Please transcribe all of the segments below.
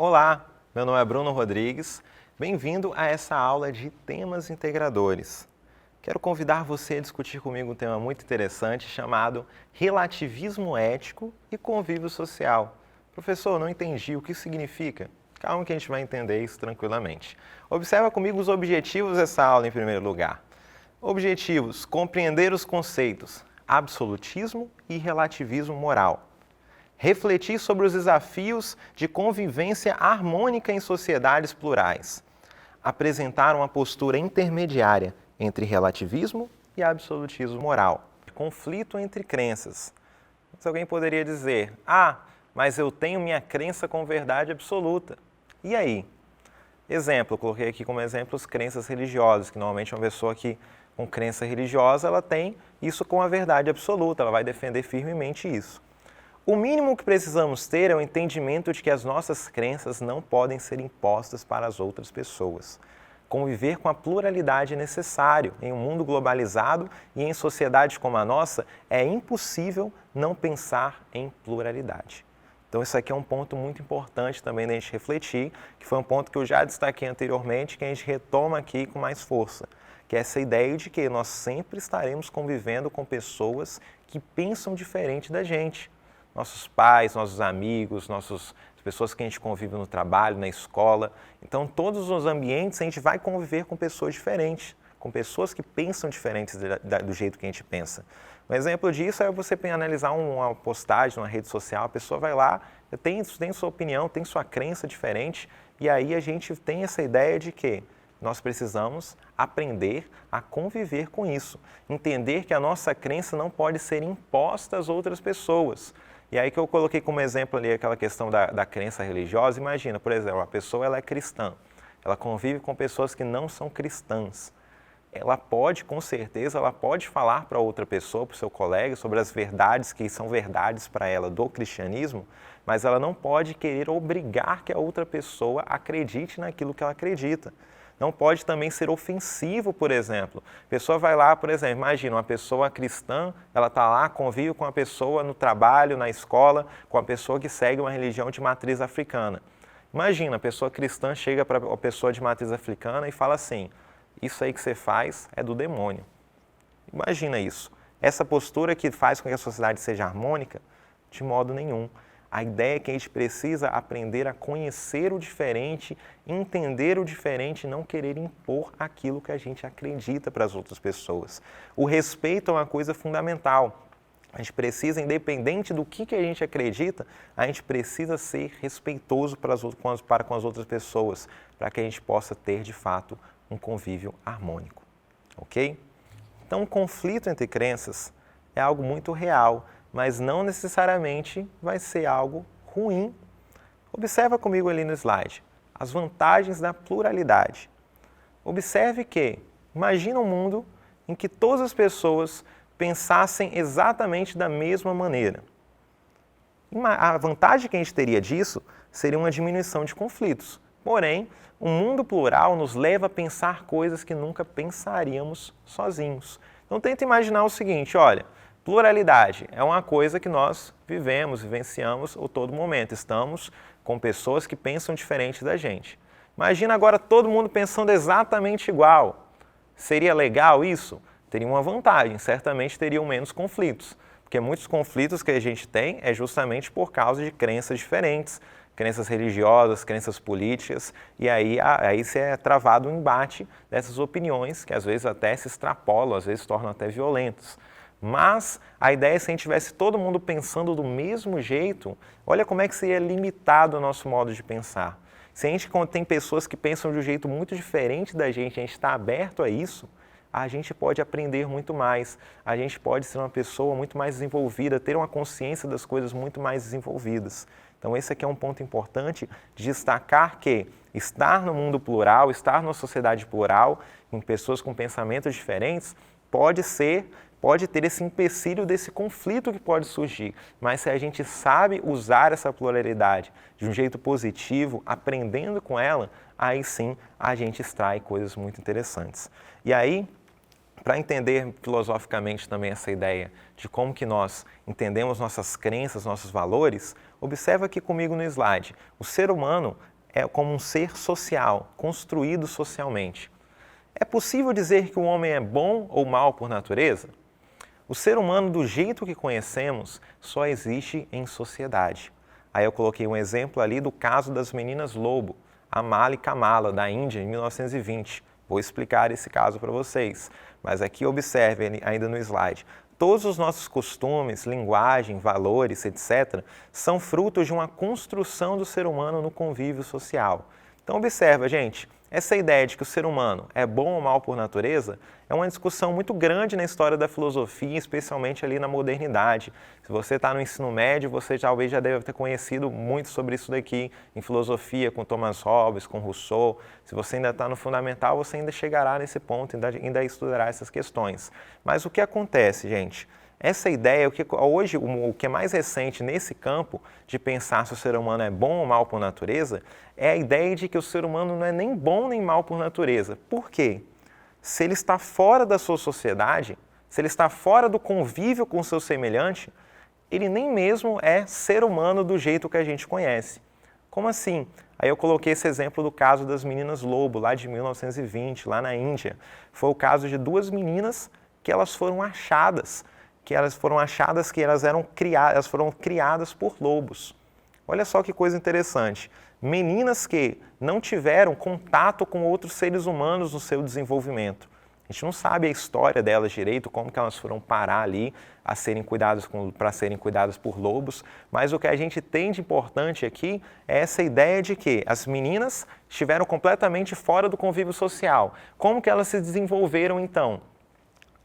Olá, meu nome é Bruno Rodrigues, bem-vindo a essa aula de temas integradores. Quero convidar você a discutir comigo um tema muito interessante chamado relativismo ético e convívio social. Professor, não entendi o que isso significa. Calma que a gente vai entender isso tranquilamente. Observa comigo os objetivos dessa aula em primeiro lugar. Objetivos: compreender os conceitos absolutismo e relativismo moral. Refletir sobre os desafios de convivência harmônica em sociedades plurais. Apresentar uma postura intermediária entre relativismo e absolutismo moral. Conflito entre crenças. Mas alguém poderia dizer, mas eu tenho minha crença com verdade absoluta. E aí? Exemplo, eu coloquei aqui como exemplo as crenças religiosas, que normalmente uma pessoa que com crença religiosa, ela tem isso com a verdade absoluta, ela vai defender firmemente isso. O mínimo que precisamos ter é o entendimento de que as nossas crenças não podem ser impostas para as outras pessoas. Conviver com a pluralidade é necessário. Em um mundo globalizado e em sociedades como a nossa, é impossível não pensar em pluralidade. Então, isso aqui é um ponto muito importante também da gente refletir, que foi um ponto que eu já destaquei anteriormente, que a gente retoma aqui com mais força, que é essa ideia de que nós sempre estaremos convivendo com pessoas que pensam diferente da gente. Nossos pais, nossos amigos, as pessoas que a gente convive no trabalho, na escola. Então, todos os ambientes a gente vai conviver com pessoas diferentes, com pessoas que pensam diferentes do jeito que a gente pensa. Um exemplo disso é você analisar uma postagem numa rede social, a pessoa vai lá, tem sua opinião, tem sua crença diferente, e aí a gente tem essa ideia de que nós precisamos aprender a conviver com isso, entender que a nossa crença não pode ser imposta às outras pessoas. E aí que eu coloquei como exemplo ali aquela questão da crença religiosa. Imagina, por exemplo, a pessoa ela é cristã, ela convive com pessoas que não são cristãs. Ela pode, com certeza, ela pode falar para outra pessoa, para o seu colega, sobre as verdades que são verdades para ela do cristianismo, mas ela não pode querer obrigar que a outra pessoa acredite naquilo que ela acredita. Não pode também ser ofensivo, por exemplo. A pessoa vai lá, por exemplo, imagina uma pessoa cristã, ela está lá, convive com uma pessoa no trabalho, na escola, com uma pessoa que segue uma religião de matriz africana. Imagina, a pessoa cristã chega para a pessoa de matriz africana e fala assim, isso aí que você faz é do demônio. Imagina isso. Essa postura que faz com que a sociedade seja harmônica, de modo nenhum. A ideia é que a gente precisa aprender a conhecer o diferente, entender o diferente e não querer impor aquilo que a gente acredita para as outras pessoas. O respeito é uma coisa fundamental. A gente precisa, independente do que a gente acredita, a gente precisa ser respeitoso para com as outras pessoas, para que a gente possa ter, de fato, um convívio harmônico. Ok? Então, o conflito entre crenças é algo muito real, mas não necessariamente vai ser algo ruim. Observa comigo ali no slide as vantagens da pluralidade. Observe que, imagina um mundo em que todas as pessoas pensassem exatamente da mesma maneira. A vantagem que a gente teria disso seria uma diminuição de conflitos. Porém, o mundo plural nos leva a pensar coisas que nunca pensaríamos sozinhos. Então, tenta imaginar o seguinte, olha, pluralidade é uma coisa que nós vivenciamos a todo momento. Estamos com pessoas que pensam diferente da gente. Imagina agora todo mundo pensando exatamente igual. Seria legal isso? Teria uma vantagem, certamente teriam menos conflitos. Porque muitos conflitos que a gente tem é justamente por causa de crenças diferentes, crenças religiosas, crenças políticas, e aí se é travado um embate dessas opiniões, que às vezes até se extrapolam, às vezes se tornam até violentos. Mas a ideia é se a gente tivesse todo mundo pensando do mesmo jeito, olha como é que seria limitado o nosso modo de pensar. Se a gente tem pessoas que pensam de um jeito muito diferente da gente, a gente está aberto a isso, a gente pode aprender muito mais, a gente pode ser uma pessoa muito mais desenvolvida, ter uma consciência das coisas muito mais desenvolvidas. Então esse aqui é um ponto importante de destacar que estar no mundo plural, estar numa sociedade plural, com pessoas com pensamentos diferentes, pode ter esse empecilho desse conflito que pode surgir, mas se a gente sabe usar essa pluralidade de um jeito positivo, aprendendo com ela, aí sim a gente extrai coisas muito interessantes. E aí, para entender filosoficamente também essa ideia de como que nós entendemos nossas crenças, nossos valores, observa aqui comigo no slide. O ser humano é como um ser social, construído socialmente. É possível dizer que o homem é bom ou mau por natureza? O ser humano, do jeito que conhecemos, só existe em sociedade. Aí eu coloquei um exemplo ali do caso das meninas lobo, Amala e Kamala, da Índia, em 1920. Vou explicar esse caso para vocês, mas aqui observe ainda no slide. Todos os nossos costumes, linguagem, valores, etc., são frutos de uma construção do ser humano no convívio social. Então observa, gente, essa ideia de que o ser humano é bom ou mal por natureza é uma discussão muito grande na história da filosofia, especialmente ali na modernidade. Se você está no ensino médio, você talvez já deve ter conhecido muito sobre isso daqui em filosofia, com Thomas Hobbes, com Rousseau. Se você ainda está no fundamental, você ainda chegará nesse ponto, ainda estudará essas questões. Mas o que acontece, gente? Essa ideia, hoje, o que é mais recente nesse campo de pensar se o ser humano é bom ou mal por natureza, é a ideia de que o ser humano não é nem bom nem mal por natureza. Por quê? Se ele está fora da sua sociedade, se ele está fora do convívio com o seu semelhante, ele nem mesmo é ser humano do jeito que a gente conhece. Como assim? Aí eu coloquei esse exemplo do caso das meninas lobo, lá de 1920, lá na Índia. Foi o caso de duas meninas que elas foram achadas que elas foram criadas por lobos. Olha só que coisa interessante. Meninas que não tiveram contato com outros seres humanos no seu desenvolvimento. A gente não sabe a história delas direito, como que elas foram parar ali para serem cuidadas por lobos, mas o que a gente tem de importante aqui é essa ideia de que as meninas estiveram completamente fora do convívio social. Como que elas se desenvolveram então?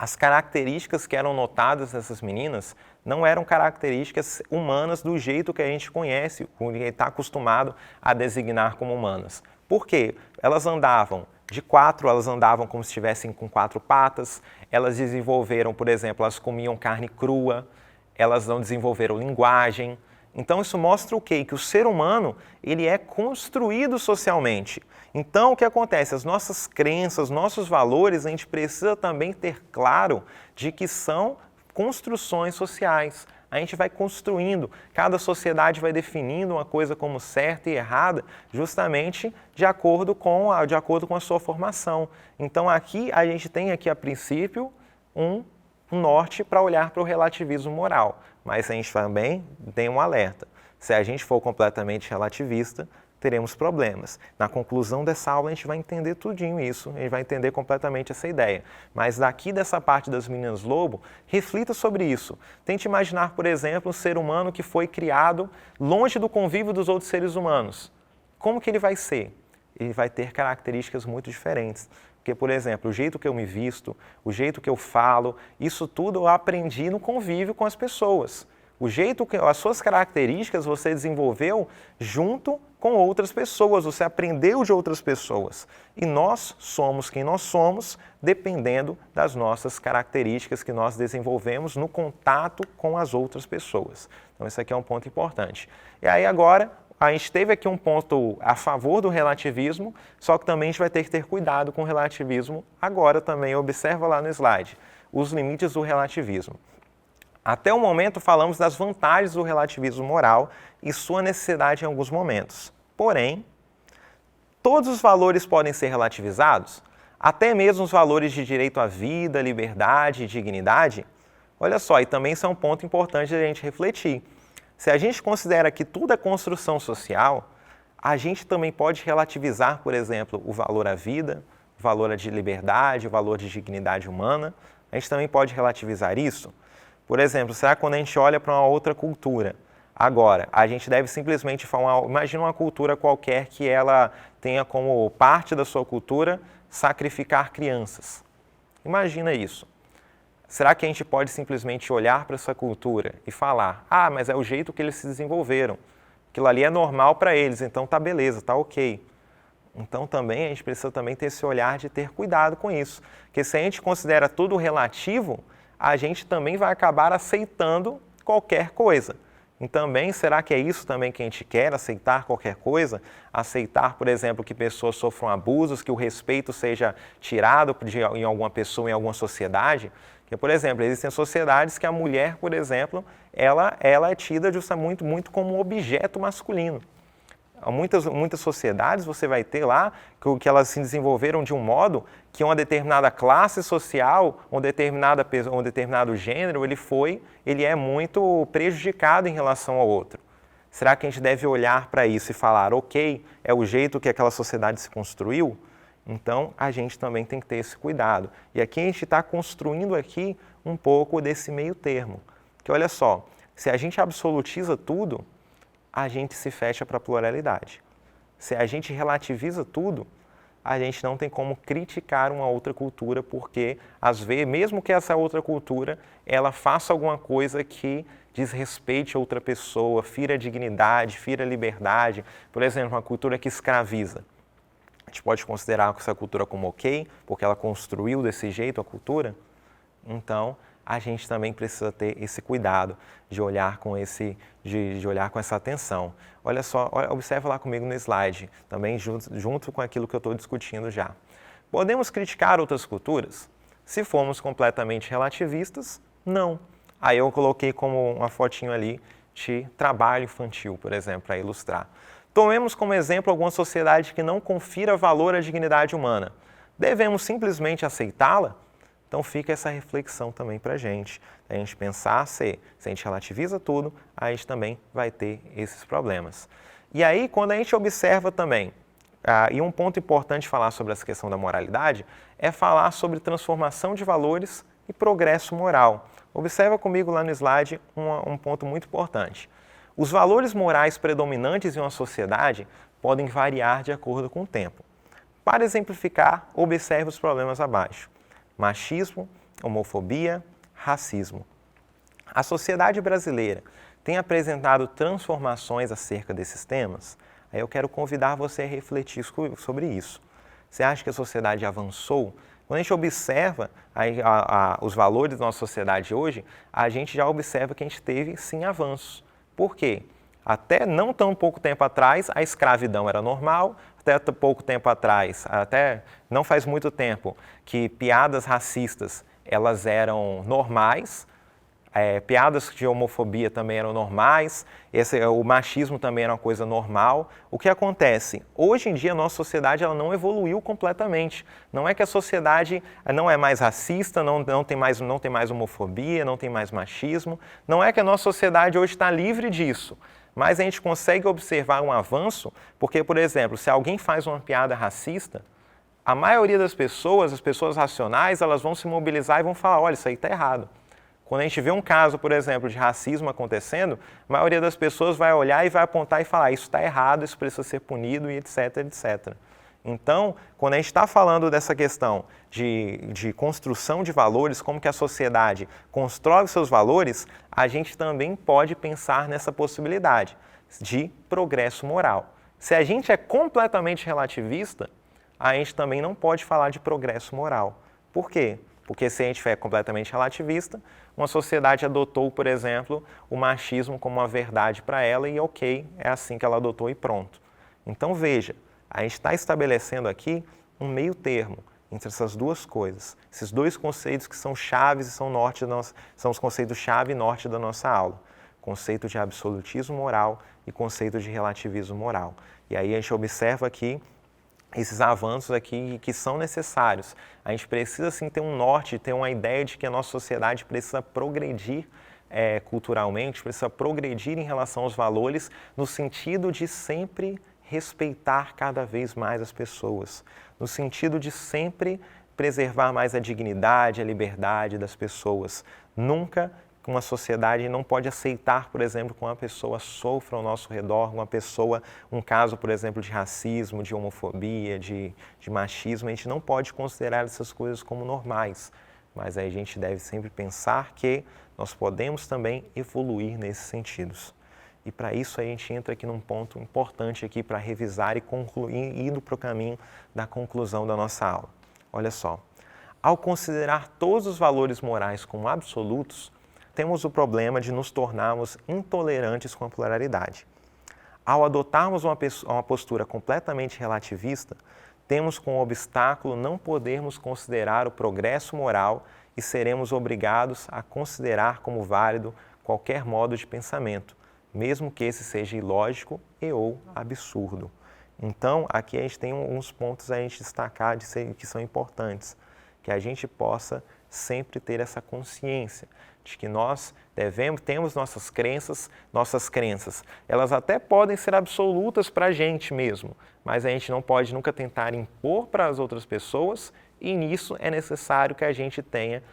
As características que eram notadas nessas meninas não eram características humanas do jeito que a gente conhece, que está acostumado a designar como humanas. Por quê? Elas andavam de quatro, elas andavam como se estivessem com quatro patas, elas desenvolveram, por exemplo, elas comiam carne crua, elas não desenvolveram linguagem. Então isso mostra o quê? Que o ser humano ele é construído socialmente. Então o que acontece? As nossas crenças, nossos valores, a gente precisa também ter claro de que são construções sociais. A gente vai construindo, cada sociedade vai definindo uma coisa como certa e errada, justamente de acordo com a sua formação. Então aqui a gente tem aqui a princípio um norte para olhar para o relativismo moral, mas a gente também tem um alerta. Se a gente for completamente relativista, teremos problemas. Na conclusão dessa aula a gente vai entender tudinho isso, a gente vai entender completamente essa ideia. Mas daqui dessa parte das meninas lobo, reflita sobre isso. Tente imaginar, por exemplo, um ser humano que foi criado longe do convívio dos outros seres humanos. Como que ele vai ser? Ele vai ter características muito diferentes. Porque, por exemplo, o jeito que eu me visto, o jeito que eu falo, isso tudo eu aprendi no convívio com as pessoas. As suas características você desenvolveu junto com outras pessoas, você aprendeu de outras pessoas. E nós somos quem nós somos, dependendo das nossas características que nós desenvolvemos no contato com as outras pessoas. Então, esse aqui é um ponto importante. E aí agora, a gente teve aqui um ponto a favor do relativismo, só que também a gente vai ter que ter cuidado com o relativismo agora também. Observa lá no slide, os limites do relativismo. Até o momento falamos das vantagens do relativismo moral e sua necessidade em alguns momentos. Porém, todos os valores podem ser relativizados? Até mesmo os valores de direito à vida, liberdade e dignidade? Olha só, e também isso é um ponto importante de a gente refletir. Se a gente considera que tudo é construção social, a gente também pode relativizar, por exemplo, o valor à vida, o valor de liberdade, o valor de dignidade humana. A gente também pode relativizar isso? Por exemplo, será que quando a gente olha para uma outra cultura, agora, a gente deve simplesmente falar, imagina uma cultura qualquer que ela tenha como parte da sua cultura sacrificar crianças. Imagina isso. Será que a gente pode simplesmente olhar para essa cultura e falar, mas é o jeito que eles se desenvolveram, aquilo ali é normal para eles, então tá beleza, tá ok. Então também a gente precisa também ter esse olhar de ter cuidado com isso, porque se a gente considera tudo relativo, a gente também vai acabar aceitando qualquer coisa. E também, será que é isso também que a gente quer, aceitar qualquer coisa? Aceitar, por exemplo, que pessoas sofram abusos, que o respeito seja tirado em alguma pessoa, em alguma sociedade? Porque, por exemplo, existem sociedades que a mulher, por exemplo, ela é tida justamente muito como um objeto masculino. Muitas sociedades você vai ter lá que elas se desenvolveram de um modo que uma determinada classe social, um determinado gênero, ele é muito prejudicado em relação ao outro. Será que a gente deve olhar para isso e falar, ok, é o jeito que aquela sociedade se construiu? Então, a gente também tem que ter esse cuidado. E aqui a gente está construindo aqui um pouco desse meio termo. Que olha só, se a gente absolutiza tudo, a gente se fecha para a pluralidade. Se a gente relativiza tudo, a gente não tem como criticar uma outra cultura, porque, às vezes, mesmo que essa outra cultura, ela faça alguma coisa que desrespeite outra pessoa, fira a dignidade, fira a liberdade. Por exemplo, uma cultura que escraviza. A gente pode considerar essa cultura como ok, porque ela construiu desse jeito a cultura? Então, a gente também precisa ter esse cuidado de olhar com essa atenção. Olha só, observa lá comigo no slide, também junto com aquilo que eu estou discutindo já. Podemos criticar outras culturas? Se formos completamente relativistas, não. Aí eu coloquei como uma fotinho ali de trabalho infantil, por exemplo, para ilustrar. Tomemos como exemplo alguma sociedade que não confira valor à dignidade humana. Devemos simplesmente aceitá-la? Então fica essa reflexão também para a gente pensar se a gente relativiza tudo, a gente também vai ter esses problemas. E aí, quando a gente observa também, e um ponto importante falar sobre essa questão da moralidade, é falar sobre transformação de valores e progresso moral. Observa comigo lá no slide um ponto muito importante. Os valores morais predominantes em uma sociedade podem variar de acordo com o tempo. Para exemplificar, observe os problemas abaixo. Machismo, homofobia, racismo. A sociedade brasileira tem apresentado transformações acerca desses temas? Aí eu quero convidar você a refletir sobre isso. Você acha que a sociedade avançou? Quando a gente observa os valores da nossa sociedade hoje, a gente já observa que a gente teve, sim, avanços. Por quê? Até não tão pouco tempo atrás, a escravidão era normal, até pouco tempo atrás, até não faz muito tempo, que piadas racistas elas eram normais, piadas de homofobia também eram normais, o machismo também era uma coisa normal. O que acontece? Hoje em dia a nossa sociedade ela não evoluiu completamente. Não é que a sociedade não é mais racista, não tem mais homofobia, não tem mais machismo. Não é que a nossa sociedade hoje está livre disso. Mas a gente consegue observar um avanço, porque, por exemplo, se alguém faz uma piada racista, a maioria das pessoas, as pessoas racionais, elas vão se mobilizar e vão falar, olha, isso aí está errado. Quando a gente vê um caso, por exemplo, de racismo acontecendo, a maioria das pessoas vai olhar e vai apontar e falar, isso está errado, isso precisa ser punido e etc, etc. Então, quando a gente está falando dessa questão de construção de valores, como que a sociedade constrói os seus valores, a gente também pode pensar nessa possibilidade de progresso moral. Se a gente é completamente relativista, a gente também não pode falar de progresso moral. Por quê? Porque se a gente é completamente relativista, uma sociedade adotou, por exemplo, o machismo como uma verdade para ela e ok, é assim que ela adotou e pronto. Então veja, a gente está estabelecendo aqui um meio termo entre essas duas coisas, esses dois conceitos que são chaves e são os conceitos chave e norte da nossa aula. Conceito de absolutismo moral e conceito de relativismo moral. E aí a gente observa aqui esses avanços aqui que são necessários. A gente precisa sim ter um norte, ter uma ideia de que a nossa sociedade precisa progredir culturalmente, precisa progredir em relação aos valores, no sentido de sempre respeitar cada vez mais as pessoas, no sentido de sempre preservar mais a dignidade, a liberdade das pessoas. Nunca uma sociedade não pode aceitar, por exemplo, que uma pessoa sofra ao nosso redor, um caso, por exemplo, de racismo, de homofobia, de machismo, a gente não pode considerar essas coisas como normais. Mas aí a gente deve sempre pensar que nós podemos também evoluir nesses sentidos. E para isso a gente entra aqui num ponto importante aqui para revisar e concluir, indo para o caminho da conclusão da nossa aula. Olha só, ao considerar todos os valores morais como absolutos, temos o problema de nos tornarmos intolerantes com a pluralidade. Ao adotarmos uma postura completamente relativista, temos como obstáculo não podermos considerar o progresso moral e seremos obrigados a considerar como válido qualquer modo de pensamento, mesmo que esse seja ilógico e ou absurdo. Então, aqui a gente tem uns pontos a gente destacar que são importantes, que a gente possa sempre ter essa consciência de que nós temos nossas crenças, elas até podem ser absolutas para a gente mesmo, mas a gente não pode nunca tentar impor para as outras pessoas, e nisso é necessário que a gente tenha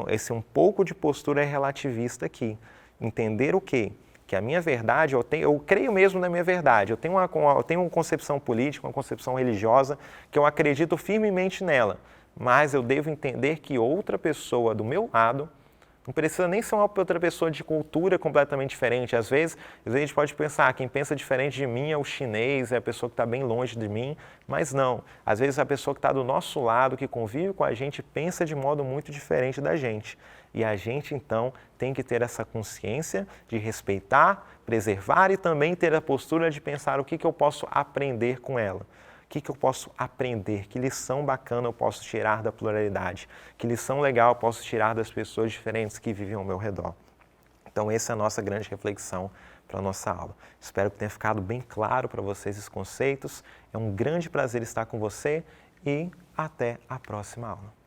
esse um pouco de postura relativista aqui. Entender o quê? Que a minha verdade, eu creio mesmo na minha verdade, eu tenho uma concepção política, uma concepção religiosa, que eu acredito firmemente nela, mas eu devo entender que outra pessoa do meu lado, não precisa nem ser uma outra pessoa de cultura completamente diferente. Às vezes a gente pode pensar, quem pensa diferente de mim é o chinês, é a pessoa que está bem longe de mim, mas não. Às vezes a pessoa que está do nosso lado, que convive com a gente, pensa de modo muito diferente da gente. E a gente, então, tem que ter essa consciência de respeitar, preservar e também ter a postura de pensar o que eu posso aprender com ela. O que eu posso aprender? Que lição bacana eu posso tirar da pluralidade? Que lição legal eu posso tirar das pessoas diferentes que vivem ao meu redor? Então, essa é a nossa grande reflexão para a nossa aula. Espero que tenha ficado bem claro para vocês esses conceitos. É um grande prazer estar com você e até a próxima aula.